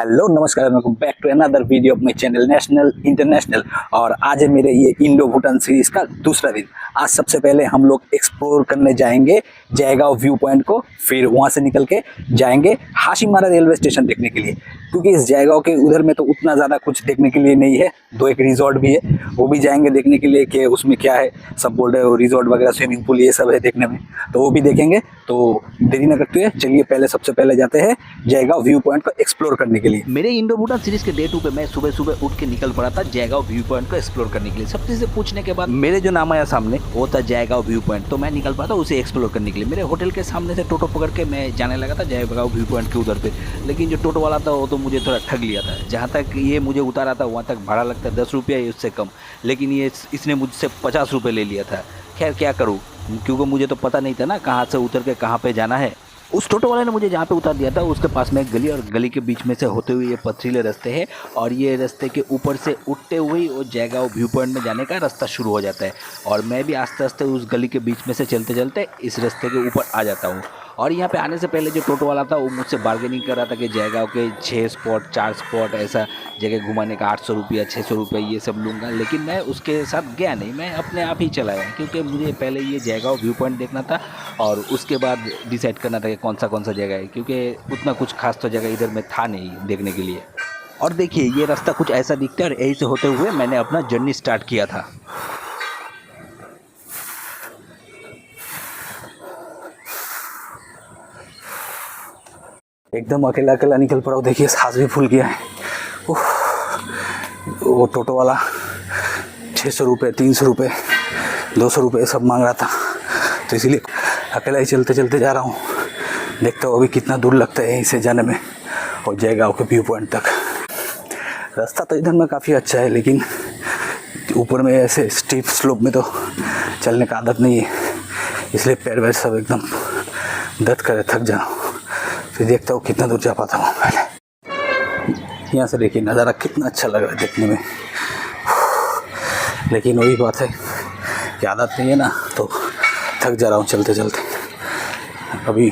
Hello नमस्कार, welcome back to another video of my channel national international. और आज है मेरे ये इंडो भूटान सीरीज का दूसरा दिन। आज सबसे पहले हम लोग एक्सप्लोर करने जाएंगे जयगांव व्यू पॉइंट को, फिर वहाँ से निकल के जाएंगे हाशिमारा रेलवे स्टेशन देखने के लिए, क्योंकि इस जयगांव के उधर में तो उतना ज़्यादा कुछ देखने के लिए नहीं है। दो एक रिजॉर्ट भी है, वो भी जाएंगे देखने के लिए कि उसमें क्या है। सब बोल रहे हो रिजॉर्ट वगैरह, स्विमिंग पूल ये सब है देखने में, तो वो भी देखेंगे। तो देरी न करते हुए चलिए पहले सबसे पहले जाते हैं जयगांव व्यू पॉइंट को एक्सप्लोर करने के लिए। मेरे इंडो भूटान सीरीज के डे 2 पे मैं सुबह सुबह उठ के निकल पड़ा था जयगांव व्यू पॉइंट को एक्सप्लोर करने के लिए। सब चीजें पूछने के बाद मेरे जो नाम आया सामने वो था जयगांव व्यू पॉइंट, तो मैं निकल पड़ा था उसे एक्सप्लोर करने के लिए। मेरे होटल के सामने से टोटो पकड़ के मैं जाने लगा था जयगांव व्यू पॉइंट के उधर पे, लेकिन जो टोटो वाला था वो तो मुझे थोड़ा ठग लिया था। जहाँ तक ये मुझे उतारा था वहाँ तक भाड़ा लगता है 10 रुपया या उससे कम, लेकिन इसने मुझसे 50 रुपये ले लिया था। खैर क्या करूँ, क्योंकि मुझे तो पता नहीं था ना कहाँ से उतर के कहाँ पे जाना है। उस टोटो वाले ने मुझे जहाँ पे उतार दिया था उसके पास में एक गली, और गली के बीच में से होते हुए ये पथरीले रास्ते हैं, और ये रास्ते के ऊपर से उठते हुए ही वो जयगांव व्यू पॉइंट में जाने का रास्ता शुरू हो जाता है। और मैं भी आस्ते आस्ते उस गली के बीच में से चलते चलते इस रास्ते के ऊपर आ जाता हूँ। और यहाँ पे आने से पहले जो टोटो वाला था वो मुझसे बार्गेनिंग कर रहा था कि जयगांव के 6 स्पॉट 4 स्पॉट ऐसा जगह घुमाने का 800 रुपया 600 रुपये ये सब लूँगा, लेकिन मैं उसके साथ गया नहीं। मैं अपने आप ही चला गया, क्योंकि मुझे पहले ये जयगांव व्यू पॉइंट देखना था और उसके बाद डिसाइड करना था कि कौन सा जगह है, क्योंकि उतना कुछ खास तो जगह इधर में था नहीं देखने के लिए। और देखिए ये रास्ता कुछ ऐसा दिखता है, और यही से होते हुए मैंने अपना जर्नी स्टार्ट किया था। एकदम अकेला अकेला निकल पड़ा हूँ। देखिए सांस भी फूल गया है। वो टोटो वाला 600 रुपये 300 रुपये 200 रुपये सब मांग रहा था, तो इसीलिए अकेला ही चलते चलते जा रहा हूँ। देखता हूँ अभी कितना दूर लगता है यहीं से जाने में और जयगांव के व्यू पॉइंट तक। रास्ता तो इधर में काफ़ी अच्छा है, लेकिन ऊपर में ऐसे स्टीप स्लोप में तो चलने का आदत नहीं है, इसलिए पैर वैर सब एकदम दर्द करे, थक जाऊँ। फिर देखता हूँ कितना दूर जा पाता हूँ। पहले यहाँ से देखिए नज़ारा कितना अच्छा लग रहा है देखने में, लेकिन वही बात है कि आदत नहीं है ना, तो थक जा रहा हूँ चलते चलते। अभी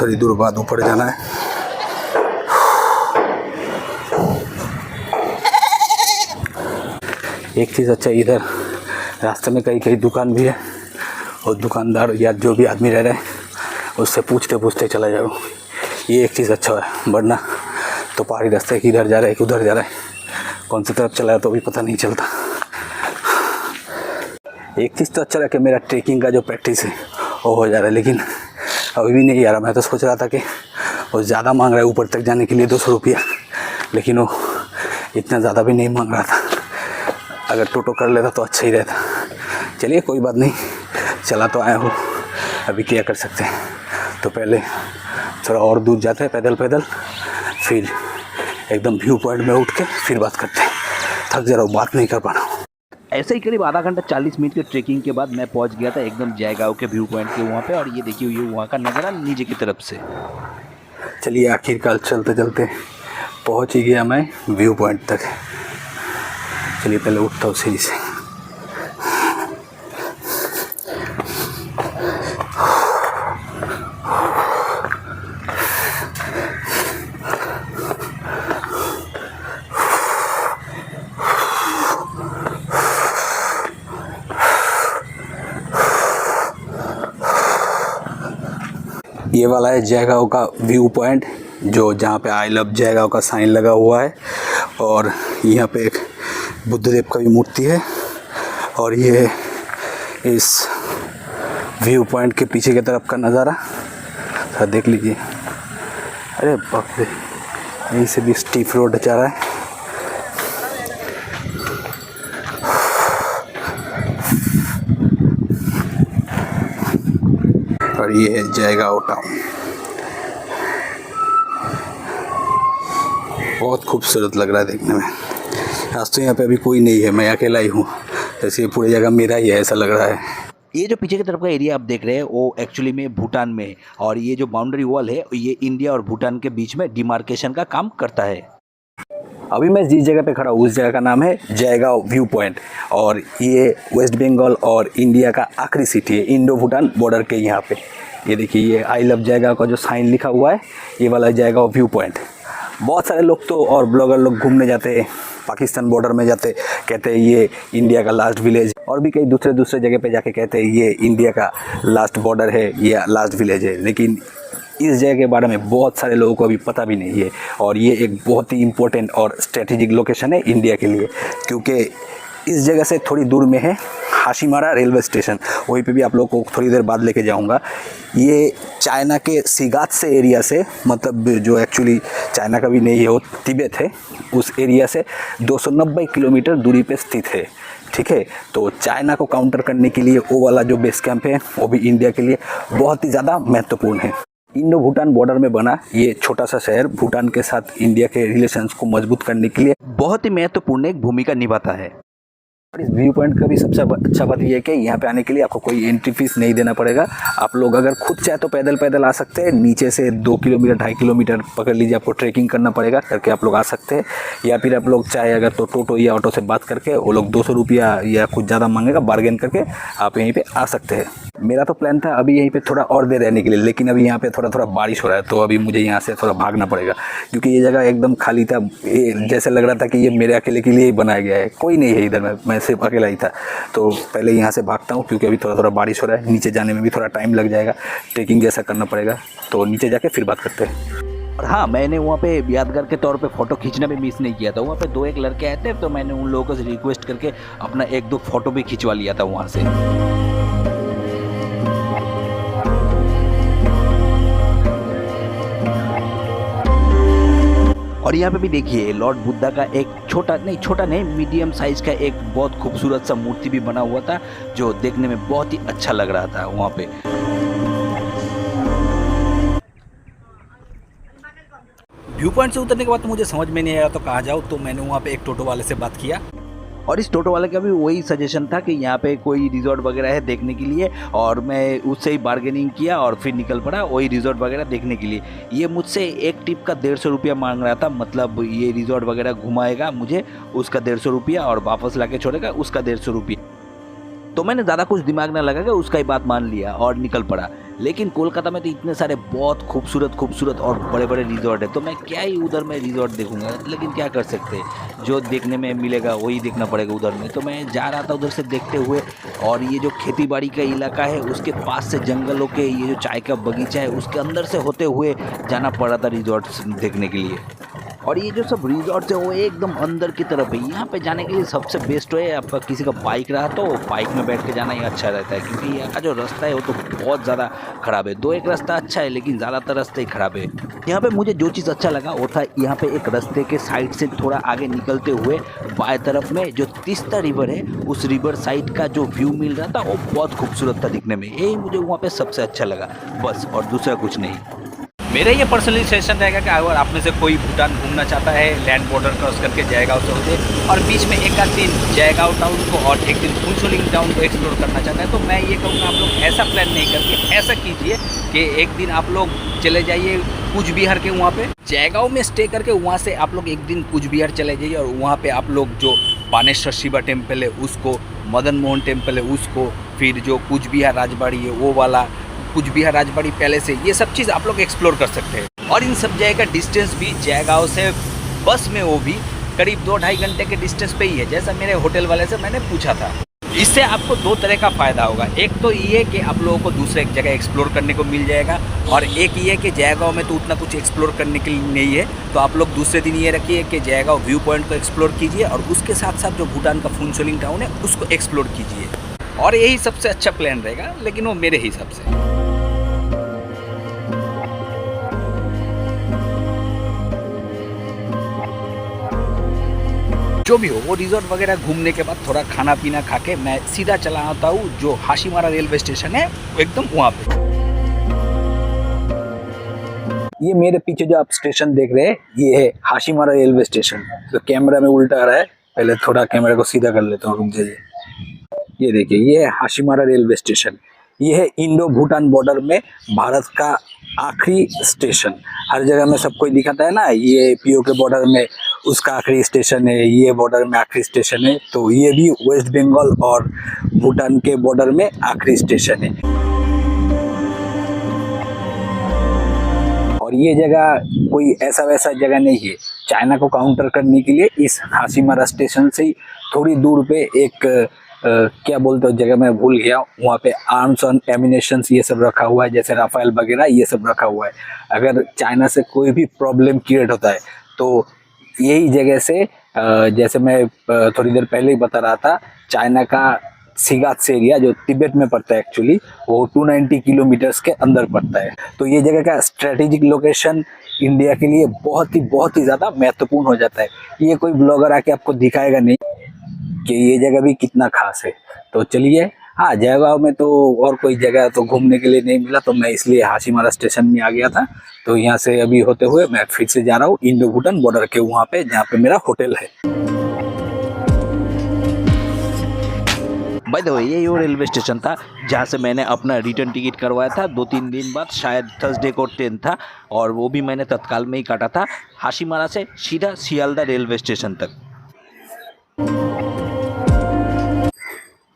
थोड़ी दूर बाद ऊपर जाना है। एक चीज़ अच्छा, इधर रास्ते में कई कई दुकान भी है, और दुकानदार या जो भी आदमी रह रहे हैं उससे पूछते पूछते चला जाओ। ये एक चीज़ अच्छा है, वरना तो पहाड़ी रास्ते किधर जा रहा है कि उधर जा रहा है, कौन सी तरफ चला है तो भी पता नहीं चलता। एक चीज़ तो अच्छा रहा कि मेरा ट्रेकिंग का जो प्रैक्टिस है वो हो जा रहा है, लेकिन अभी भी नहीं आ रहा। मैं तो सोच रहा था कि वो ज़्यादा मांग रहा है ऊपर तक जाने के लिए 200 रुपया, लेकिन वो इतना ज़्यादा भी नहीं मांग रहा था। अगर टोटो कर लेता तो अच्छा ही रहता। चलिए कोई बात नहीं, चला तो आया हूँ, अभी क्या कर सकते हैं। तो पहले थोड़ा और दूर जाते हैं पैदल पैदल, फिर एकदम व्यू पॉइंट में उठ के फिर बात करते हैं। थक जा रहा हूँ, बात नहीं कर पा रहा हूँ। ऐसे ही करीब आधा घंटा 40 मिनट के ट्रेकिंग के बाद मैं पहुंच गया था एकदम जयगांव के व्यू पॉइंट के वहाँ पे, और ये देखिए ये वहाँ का नज़ारा नीचे की तरफ से। चलिए आखिरकार चलते चलते पहुँच ही गया मैं व्यू पॉइंट तक। चलिए पहले उठता हूँ सीढ़ी से। ये वाला है जयगांव का व्यू पॉइंट, जो जहाँ पे आई लव जयगांव का साइन लगा हुआ है, और यहाँ पे एक बुद्धदेव का भी मूर्ति है। और ये इस व्यू पॉइंट के पीछे की तरफ का नज़ारा थोड़ा देख लीजिए। अरे बाप रे, यहीं से भी स्टीफ रोड जा रहा है। और ये है जयगांव टाउन। बहुत खूबसूरत लग रहा है देखने में। आज तो यहाँ पे अभी कोई नहीं है, मैं अकेला ही हूँ, जैसे ये पूरी जगह मेरा ही है ऐसा लग रहा है। ये जो पीछे की तरफ का एरिया आप देख रहे हैं वो एक्चुअली में भूटान में है, और ये जो बाउंड्री वॉल है ये इंडिया और भूटान के बीच में डिमार्केशन का काम करता है। अभी मैं जिस जगह पे खड़ा हूँ उस जगह का नाम है जयगांव व्यू पॉइंट, और ये वेस्ट बंगाल और इंडिया का आखिरी सिटी है, इंडो भूटान बॉर्डर के यहाँ पे। ये देखिए, ये आई लव जयगांव का जो साइन लिखा हुआ है, ये वाला जयगांव व्यू पॉइंट। बहुत सारे लोग तो और ब्लॉगर लोग घूमने जाते हैं, पाकिस्तान बॉर्डर में जाते, कहते हैं ये इंडिया का लास्ट विलेज, और भी कई दूसरे जगह पे जाके कहते हैं ये इंडिया का लास्ट बॉर्डर है, ये लास्ट विलेज है। लेकिन इस जगह के बारे में बहुत सारे लोगों को अभी पता भी नहीं है, और ये एक बहुत ही इम्पोर्टेंट और स्ट्रेटेजिक लोकेशन है इंडिया के लिए, क्योंकि इस जगह से थोड़ी दूर में है हाशिमारा रेलवे स्टेशन। वहीं पे भी आप लोग को थोड़ी देर बाद लेके जाऊंगा। ये चाइना के सिगात से एरिया से, मतलब जो एक्चुअली चाइना का भी नहीं है, वो तिब्बत है, उस एरिया से 290 किलोमीटर दूरी पे स्थित है। ठीक है, तो चाइना को काउंटर करने के लिए वो वाला जो बेस कैंप है वो भी इंडिया के लिए बहुत ही ज़्यादा महत्वपूर्ण है। इंडो भूटान बॉर्डर में बना ये छोटा सा शहर भूटान के साथ इंडिया के रिलेशंस को मजबूत करने के लिए बहुत ही महत्वपूर्ण एक भूमिका निभाता है। और इस व्यू पॉइंट का भी सबसे अच्छा बात यह है कि यहाँ पे आने के लिए आपको कोई एंट्री फीस नहीं देना पड़ेगा। आप लोग अगर खुद चाहे तो पैदल आ सकते हैं, नीचे से 2 किलोमीटर 2.5 किलोमीटर पकड़ लीजिए, आपको ट्रैकिंग करना पड़ेगा, करके आप लोग आ सकते हैं। या फिर आप लोग चाहे अगर तो टोटो या ऑटो से बात करके, वो लोग 200 रुपया या कुछ ज़्यादा मांगेगा, बार्गेन करके आप यहीं पे आ सकते हैं। मेरा तो प्लान था अभी यहीं पे थोड़ा और देर रहने के लिए, लेकिन अभी यहाँ पे थोड़ा बारिश हो रहा है, तो अभी मुझे यहाँ से थोड़ा भागना पड़ेगा, क्योंकि ये जगह एकदम खाली था। ये जैसे लग रहा था कि ये मेरे अकेले के लिए ही बनाया गया है, कोई नहीं है इधर, मैं सिर्फ अकेला ही था। तो पहले यहाँ से भागता हूँ, क्योंकि अभी थोड़ा बारिश हो रहा है, नीचे जाने में भी थोड़ा टाइम लग जाएगा, ट्रेकिंग जैसा करना पड़ेगा। तो नीचे जाके फिर बात करते हैं। और हाँ, मैंने वहाँ पे यादगार के तौर पे फ़ोटो खींचना भी मिस नहीं किया था। वहाँ पे 2-1 लड़के आए थे, तो मैंने उन लोगों से रिक्वेस्ट करके अपना 1-2 फ़ोटो भी खिंचवा लिया था वहाँ से। और यहाँ पे भी देखिए, लॉर्ड बुद्धा का एक छोटा नहीं मीडियम साइज़ का एक बहुत खूबसूरत सा मूर्ति भी बना हुआ था, जो देखने में बहुत ही अच्छा लग रहा था वहाँ पे। व्यू पॉइंट से उतरने के बाद तो मुझे समझ में नहीं आया तो कहाँ जाऊँ, तो मैंने वहाँ पे एक टोटो वाले से बात किया, और इस टोटो वाले का भी वही सजेशन था कि यहाँ पे कोई रिजॉर्ट वगैरह है देखने के लिए, और मैं उससे ही बार्गेनिंग किया और फिर निकल पड़ा वही रिजॉर्ट वगैरह देखने के लिए। ये मुझसे एक टिप का 150 रुपया मांग रहा था, मतलब ये रिजॉर्ट वगैरह घुमाएगा मुझे, उसका 150 रुपया, और वापस ला के छोड़ेगा, उसका 150 रुपया। तो मैंने ज़्यादा कुछ दिमाग न लगा के उसका ही बात मान लिया और निकल पड़ा। लेकिन कोलकाता में तो इतने सारे बहुत खूबसूरत और बड़े बड़े रिजॉर्ट है, तो मैं क्या ही उधर में रिजॉर्ट देखूंगा, लेकिन क्या कर सकते हैं, जो देखने में मिलेगा वही देखना पड़ेगा उधर में। तो मैं जा रहा था उधर से देखते हुए, और ये जो खेती बाड़ी का इलाका है उसके पास से जंगलों के ये जो चाय का बगीचा है उसके अंदर से होते हुए जाना पड़ रहा था रिजॉर्ट देखने के लिए। और ये जो सब रिजॉर्ट्स है वो एकदम अंदर की तरफ है। यहाँ पे जाने के लिए सबसे बेस्ट है, आपका किसी का बाइक रहा तो बाइक में बैठ के जाना ही अच्छा रहता है, क्योंकि यहाँ का जो रास्ता है वो तो बहुत ज़्यादा ख़राब है। 2-1 रास्ता अच्छा है, लेकिन ज़्यादातर रास्ते ही ख़राब है। यहाँ पे मुझे जो चीज़ अच्छा लगा वो था, यहाँ पे एक रास्ते के साइड से थोड़ा आगे निकलते हुए बाएं तरफ में जो तीस्ता रिवर है, उस रिवर साइड का जो व्यू मिल रहा था वो बहुत खूबसूरत था दिखने में। यही मुझे वहाँ पर सबसे अच्छा लगा, बस, और दूसरा कुछ नहीं। मेरा ये पर्सनली सजेशन रहेगा कि अगर आप में से कोई भूटान घूमना चाहता है, लैंड बॉर्डर क्रॉस करके जयगांव से होते, और बीच में एक आध दिन जयगांव टाउन को और एक दिन फुनचुलिंग टाउन को एक्सप्लोर करना चाहता है, तो मैं ये कहूँगा आप लोग ऐसा प्लान नहीं करके ऐसा कीजिए कि एक दिन आप लोग चले जाइए कूच बिहार के, वहाँ पे जयगांव में स्टे करके वहाँ से आप लोग एक दिन कूच बिहार चले जाइए, और वहाँ पर आप लोग जो बानेश्वर शिवा टेम्पल है उसको, मदन मोहन टेम्पल है उसको, फिर जो कूच बिहार राजबाड़ी है वो वाला, कूच बिहार राजबाड़ी पैलेस है, ये सब चीज़ आप लोग एक्सप्लोर कर सकते हैं। और इन सब जगह का डिस्टेंस भी जयगांव से बस में वो भी करीब 2-2.5 घंटे के डिस्टेंस पे ही है, जैसा मेरे होटल वाले से मैंने पूछा था। इससे आपको 2 तरह का फ़ायदा होगा। एक तो ये कि आप लोगों को दूसरे एक जगह एक्सप्लोर करने को मिल जाएगा, और एक ये कि जयगांव में तो उतना कुछ एक्सप्लोर करने के लिए नहीं है, तो आप लोग दूसरे दिन ये रखिए कि जयगांव व्यू पॉइंट को एक्सप्लोर कीजिए, और उसके साथ साथ जो भूटान का फुनचुलिंग टाउन है उसको एक्सप्लोर कीजिए। और यही सबसे अच्छा प्लान रहेगा, लेकिन वो मेरे हिसाब से। जो भी हो, वो रिजॉर्ट वगैरह घूमने के बाद थोड़ा खाना पीना खा के मैं सीधा चला आता हूँ जो हाशिमारा रेलवे स्टेशन है एकदम वहाँ पे। ये मेरे पीछे जो आप स्टेशन देख रहे हैं ये है हाशिमारा रेलवे स्टेशन। तो कैमरा में उल्टा आ रहा है, पहले थोड़ा कैमरा को सीधा कर लेता हूँ, रुक जाइए। ये देखिए, ये है हाशिमारा रेलवे स्टेशन। ये है इंडो भूटान बॉर्डर में भारत का आखिरी स्टेशन। हर जगह में सबको दिखाता है ना, ये पीओ के बॉर्डर में उसका आखिरी स्टेशन है, ये बॉर्डर में आखिरी स्टेशन है, तो ये भी वेस्ट बंगाल और भूटान के बॉर्डर में आखिरी स्टेशन है। और ये जगह कोई ऐसा वैसा जगह नहीं है। चाइना को काउंटर करने के लिए इस हाशिमारा स्टेशन से ही थोड़ी दूर पे एक क्या बोलते हो जगह मैं भूल गया, वहाँ पे आर्म्स और एमिनेशन ये सब रखा हुआ है, जैसे राफेल वगैरह ये सब रखा हुआ है। अगर चाइना से कोई भी प्रॉब्लम क्रिएट होता है तो यही जगह से जैसे मैं थोड़ी देर पहले ही बता रहा था, चाइना का सिगात्स एरिया जो तिब्बत में पड़ता है एक्चुअली, वो 290 किलोमीटर्स के अंदर पड़ता है। तो ये जगह का स्ट्रेटेजिक लोकेशन इंडिया के लिए बहुत ही ज़्यादा महत्वपूर्ण हो जाता है। ये कोई ब्लॉगर आके आपको दिखाएगा नहीं कि ये जगह भी कितना खास है। तो चलिए, हाँ जयगांव में तो और कोई जगह तो घूमने के लिए नहीं मिला, तो मैं इसलिए हाशिमारा स्टेशन में आ गया था। तो यहाँ से अभी होते हुए मैं फिर से जा रहा हूँ इंडो भूटान बॉर्डर के वहाँ पे जहाँ पे मेरा होटल है। बाय द वे, ये वो रेलवे स्टेशन था जहाँ से मैंने अपना रिटर्न टिकट करवाया था 2-3 दिन बाद, शायद थर्सडे को ट्रेन था और वो भी मैंने तत्काल में ही काटा था हाशिमारा से सीधा सियालदा रेलवे स्टेशन तक।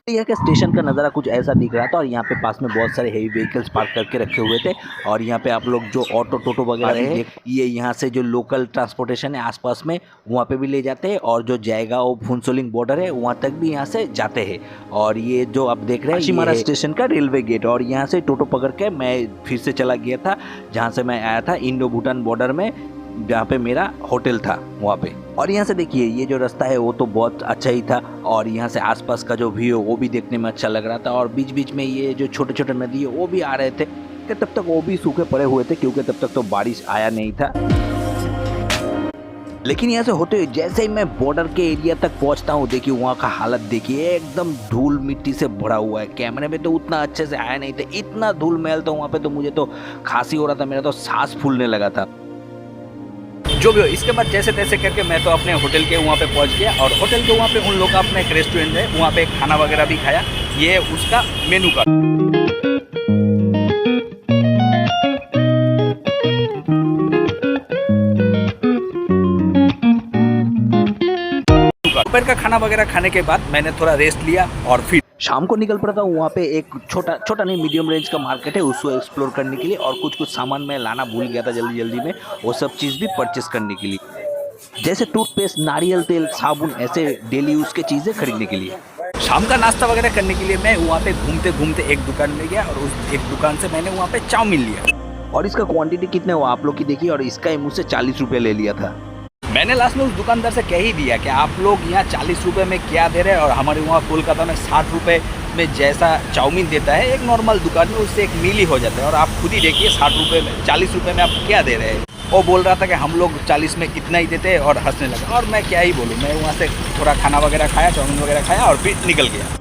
यहाँ के स्टेशन का नज़ारा कुछ ऐसा दिख रहा था और यहाँ पे पास में बहुत सारे हेवी व्हीकल्स पार्क करके रखे हुए थे और यहाँ पे आप लोग जो ऑटो टोटो वगैरह है ये यहाँ से जो लोकल ट्रांसपोर्टेशन है आसपास में वहाँ पे भी ले जाते हैं और जो जयगांव फुनसोलिंग बॉर्डर है वहाँ तक भी यहाँ से जाते हैं। और ये जो आप देख रहे हैं हाशिमारा स्टेशन का रेलवे गेट, और यहाँ से टोटो पकड़ के मैं फिर से चला गया था जहाँ से मैं आया था इंडो भूटान बॉर्डर में, जहाँ पे मेरा होटल था वहाँ पे। और यहाँ से देखिए ये जो रास्ता है वो तो बहुत अच्छा ही था और यहाँ से आसपास का जो व्यू है वो भी देखने में अच्छा लग रहा था और बीच बीच में ये जो छोटे छोटे नदी है वो भी आ रहे थे कि तब तक वो भी सूखे पड़े हुए थे क्योंकि तब तक तो बारिश आया नहीं था। लेकिन यहाँ से होते हुए जैसे ही मैं बॉर्डर के एरिया तक पहुँचता हूँ, देखिए वहाँ का हालत देखिए, एकदम धूल मिट्टी से भरा हुआ है। कैमरे में तो उतना अच्छे से आया नहीं था, इतना धूल महल था वहाँ पे, तो मुझे तो खांसी हो रहा था, मेरा तो सांस फूलने लगा था। जो भी हो, इसके बाद जैसे तैसे करके मैं तो अपने होटल के वहाँ पे पहुँच गया और होटल के वहाँ पे उन लोग का अपना एक रेस्टोरेंट है, वहाँ पे खाना वगैरह भी खाया। ये उसका मेनू कार्ड, दोपहर का खाना वगैरह खाने के बाद मैंने थोड़ा रेस्ट लिया और फिर शाम को निकल पड़ा था। वहाँ पे एक छोटा नहीं मीडियम रेंज का मार्केट है, उसको एक्सप्लोर करने के लिए और कुछ सामान मैं लाना भूल गया था जल्दी में, वो सब चीज़ भी परचेस करने के लिए, जैसे टूथपेस्ट, नारियल तेल, साबुन, ऐसे डेली यूज़ के चीज़ें खरीदने के लिए। शाम का नाश्ता वगैरह करने के लिए मैं वहाँ पे घूमते घूमते एक दुकान में गया और उस एक दुकान से मैंने वहाँ पे चाउमीन लिया और इसका क्वांटिटी कितने हुआ आप लोग की देखिए, और इसका ही मुझसे 40 रुपये ले लिया था। मैंने लास्ट में उस दुकानदार से कह ही दिया कि आप लोग यहाँ 40 रुपये में क्या दे रहे हैं और हमारे वहाँ कोलकाता में 60 रुपये में जैसा चाउमीन देता है एक नॉर्मल दुकान में, उससे एक मील ही हो जाता है। और आप खुद ही देखिए 60 रुपये में 40 रुपये में आप क्या दे रहे हैं। वो बोल रहा था कि हम लोग 40 में इतना ही देते हैं और हंसने लगा। और मैं क्या ही बोलूँ, मैं वहाँ से थोड़ा खाना वगैरह खाया, चाउमीन वगैरह खाया और फिर निकल गया।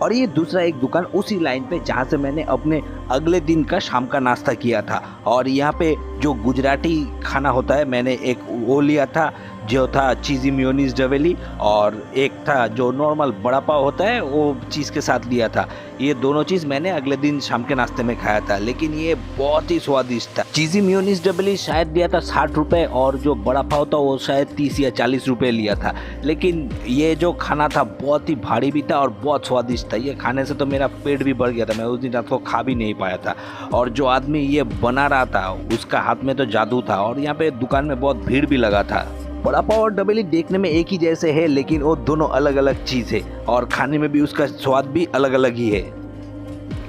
और ये दूसरा एक दुकान उसी लाइन पे जहाँ से मैंने अपने अगले दिन का शाम का नाश्ता किया था। और यहाँ पे जो गुजराती खाना होता है मैंने एक वो लिया था जो था चीज़ी मेयोनीज डवेली, और एक था जो नॉर्मल बड़ा पाव होता है वो चीज़ के साथ लिया था। ये दोनों चीज़ मैंने अगले दिन शाम के नाश्ते में खाया था, लेकिन ये बहुत ही स्वादिष्ट था। चीज़ी मेयोनीज डवेली शायद दिया था 60 रुपये और जो बड़ा पाव था वो शायद 30 या 40 रुपये लिया था। लेकिन ये जो खाना था बहुत ही भारी भी था और बहुत स्वादिष्ट था। ये खाने से तो मेरा पेट भी भर गया था, मैं उस दिन रात को खा भी नहीं पाया था। और जो आदमी ये बना रहा था उसका हाथ में तो जादू था। और यहाँ पे दुकान में बहुत भीड़ भी लगा था। बड़ा पाव और डबेली देखने में एक ही जैसे है, लेकिन वो दोनों अलग अलग चीज़ है और खाने में भी उसका स्वाद भी अलग अलग ही है।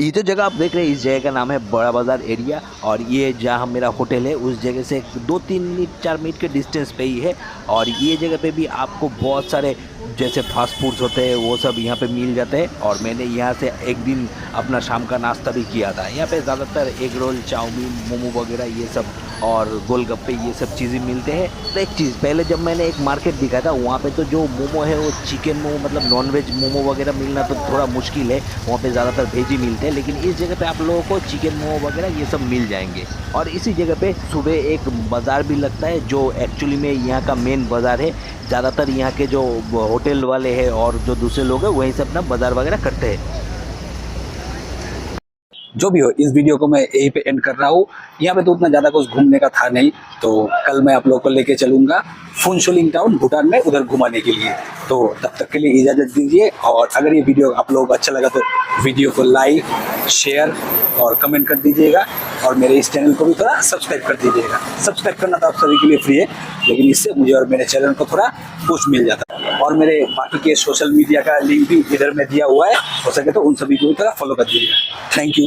ये जो जगह आप देख रहे हैं इस जगह का नाम है बड़ा बाजार एरिया, और ये जहाँ मेरा होटल है उस जगह से 2-3 मिनट 4 मिनट के डिस्टेंस पे ही है। और ये जगह पे भी आपको बहुत सारे जैसे फास्ट फूड्स होते हैं वो सब यहाँ पे मिल जाते हैं। और मैंने यहाँ से एक दिन अपना शाम का नाश्ता भी किया था। यहाँ पे ज़्यादातर एग रोल, चाउमीन, मोमो वगैरह ये सब और गोलगप्पे ये सब चीज़ें मिलते हैं। तो एक चीज़ पहले जब मैंने एक मार्केट दिखा था वहाँ पे तो जो मोमो है वो चिकन मोमो मतलब नॉनवेज मोमो वगैरह मिलना तो थोड़ा मुश्किल है, वहाँ पे ज़्यादातर वेज ही मिलते हैं। लेकिन इस जगह पे आप लोगों को चिकन मोमो वगैरह ये सब मिल जाएंगे। और इसी जगह पे सुबह एक बाज़ार भी लगता है जो एक्चुअली में यहाँ का मेन बाज़ार है। ज़्यादातर यहाँ के जो होटल वाले हैं और जो दूसरे लोग हैं वहीं से अपना बाज़ार वगैरह करते हैं। जो भी हो, इस वीडियो को मैं यहीं पे एंड कर रहा हूँ। यहाँ पे तो उतना ज़्यादा कुछ घूमने का था नहीं, तो कल मैं आप लोगों को लेके चलूँगा फुनसोलिंग टाउन भूटान में, उधर घुमाने के लिए। तो तब तक के लिए इजाज़त दीजिए। और अगर ये वीडियो आप लोगों को अच्छा लगा तो वीडियो को लाइक, शेयर और कमेंट कर दीजिएगा। और मेरे इस चैनल को भी थोड़ा सब्सक्राइब कर दीजिएगा। सब्सक्राइब करना तो आप सभी के लिए फ्री है, लेकिन इससे मुझे और मेरे चैनल को थोड़ा पुश मिल जाता है। और मेरे बाकी के सोशल मीडिया का लिंक भी इधर में दिया हुआ है, हो सके तो उन सभी को भी थोड़ा फॉलो कर दीजिएगा। Thank you.